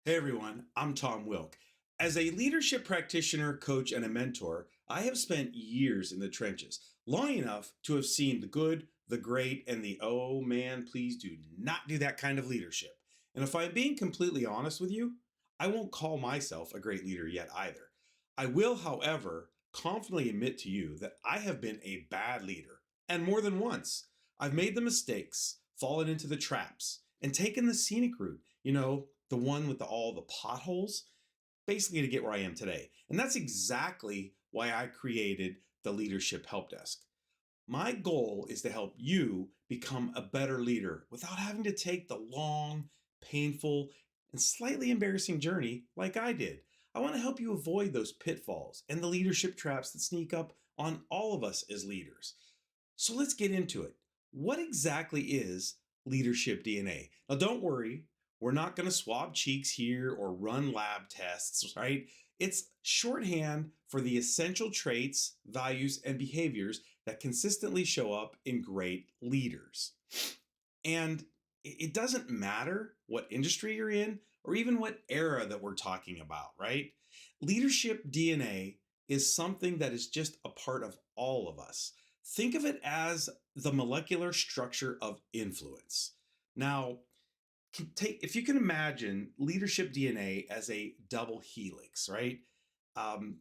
Hey everyone, I'm Tom Wilk. As a leadership practitioner, coach, and a mentor, I have spent years in the trenches, long enough to have seen the good, the great, and the oh man, please do not do that kind of leadership. And if I'm being completely honest with you, I won't call myself a great leader yet either. I will, however, confidently admit to you that I have been a bad leader, and more than once. I've made the mistakes, fallen into the traps, and taken the scenic route. The one with all the potholes, basically to get where I am today. And that's exactly why I created the Leadership Help Desk. My goal is to help you become a better leader without having to take the long, painful, and slightly embarrassing journey like I did. I want to help you avoid those pitfalls and the leadership traps that sneak up on all of us as leaders. So let's get into it. What exactly is leadership DNA? Now, don't worry, we're not going to swab cheeks here or run lab tests, right? It's shorthand for the essential traits, values, and behaviors that consistently show up in great leaders. And it doesn't matter what industry you're in or even what era that we're talking about, right? Leadership DNA is something that is just a part of all of us. Think of it as the molecular structure of influence. Now, if you can imagine leadership DNA as a double helix, right? Um,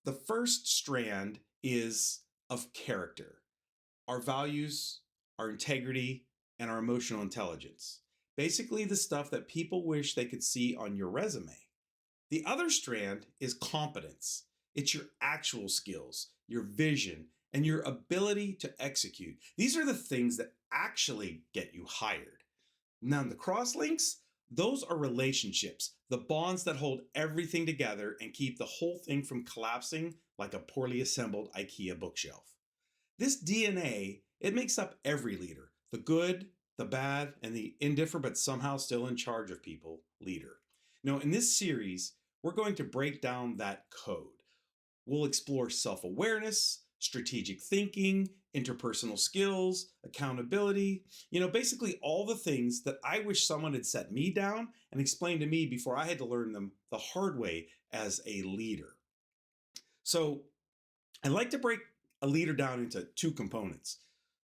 the first strand is of character, our values, our integrity, and our emotional intelligence. Basically, the stuff that people wish they could see on your resume. The other strand is competence. It's your actual skills, your vision, and your ability to execute. These are the things that actually get you hired. Now, the crosslinks, those are relationships, the bonds that hold everything together and keep the whole thing from collapsing like a poorly assembled IKEA bookshelf. This DNA, it makes up every leader, the good, the bad, and the indifferent but somehow still in charge of people leader. Now, in this series, we're going to break down that code. We'll explore self-awareness, strategic thinking, interpersonal skills, accountability, basically all the things that I wish someone had set me down and explained to me before I had to learn them the hard way as a leader. So I like to break a leader down into two components.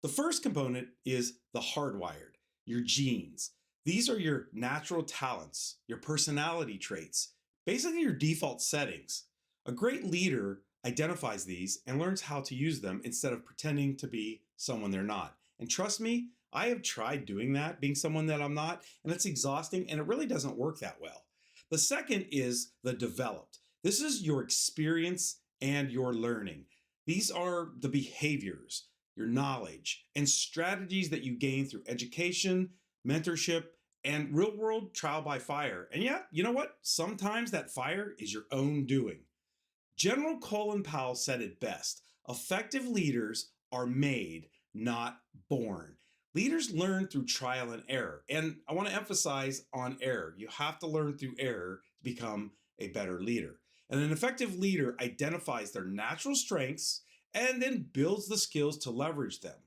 The first component is the hardwired, your genes. These are your natural talents, your personality traits, basically your default settings. A great leader identifies these and learns how to use them instead of pretending to be someone they're not. And trust me, I have tried doing that, being someone that I'm not, and it's exhausting and it really doesn't work that well. The second is the developed. This is your experience and your learning. These are the behaviors, your knowledge, and strategies that you gain through education, mentorship, and real-world trial by fire. And yeah, you know what? Sometimes that fire is your own doing. General Colin Powell said it best: effective leaders are made, not born. Leaders learn through trial and error. And I want to emphasize on error. You have to learn through error to become a better leader. And an effective leader identifies their natural strengths and then builds the skills to leverage them.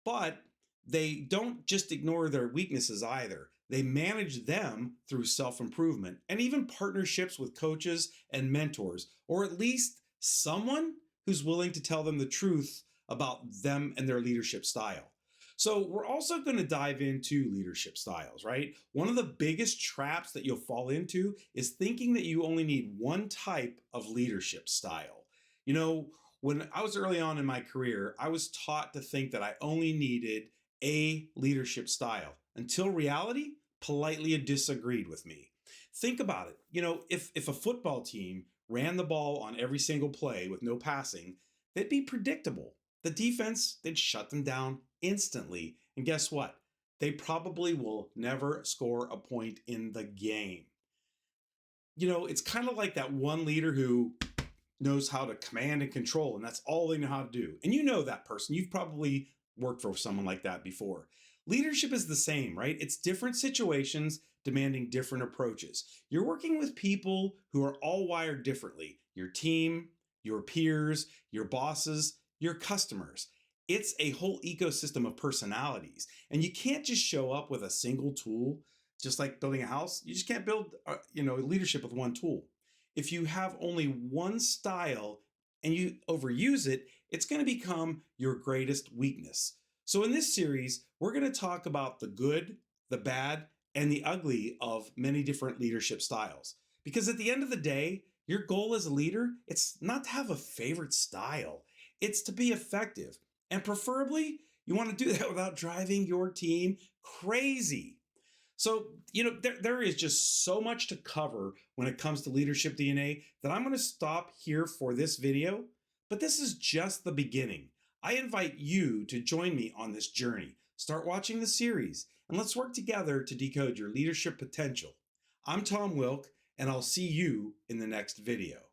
But they don't just ignore their weaknesses either. They manage them through self-improvement and even partnerships with coaches and mentors, or at least someone who's willing to tell them the truth about them and their leadership style. So we're also going to dive into leadership styles, right? One of the biggest traps that you'll fall into is thinking that you only need one type of leadership style. When I was early on in my career, I was taught to think that I only needed a leadership style until reality politely disagreed with me. Think about it. If a football team ran the ball on every single play with no passing, they'd be predictable. The defense, they'd shut them down instantly. And guess what? They probably will never score a point in the game. It's kind of like that one leader who knows how to command and control, and that's all they know how to do. And you know that person. You've probably worked for someone like that before. Leadership is the same, right? It's different situations demanding different approaches. You're working with people who are all wired differently. Your team, your peers, your bosses, your customers. It's a whole ecosystem of personalities. And you can't just show up with a single tool Just like building a house, you just can't build, leadership with one tool. If you have only one style and you overuse it, it's going to become your greatest weakness. So in this series, we're going to talk about the good, the bad, and the ugly of many different leadership styles. Because at the end of the day, your goal as a leader, it's not to have a favorite style. It's to be effective. And preferably, you want to do that without driving your team crazy. So, there is just so much to cover when it comes to leadership DNA that I'm going to stop here for this video. But this is just the beginning. I invite you to join me on this journey. Start watching the series, and let's work together to decode your leadership potential. I'm Tom Wilk, and I'll see you in the next video.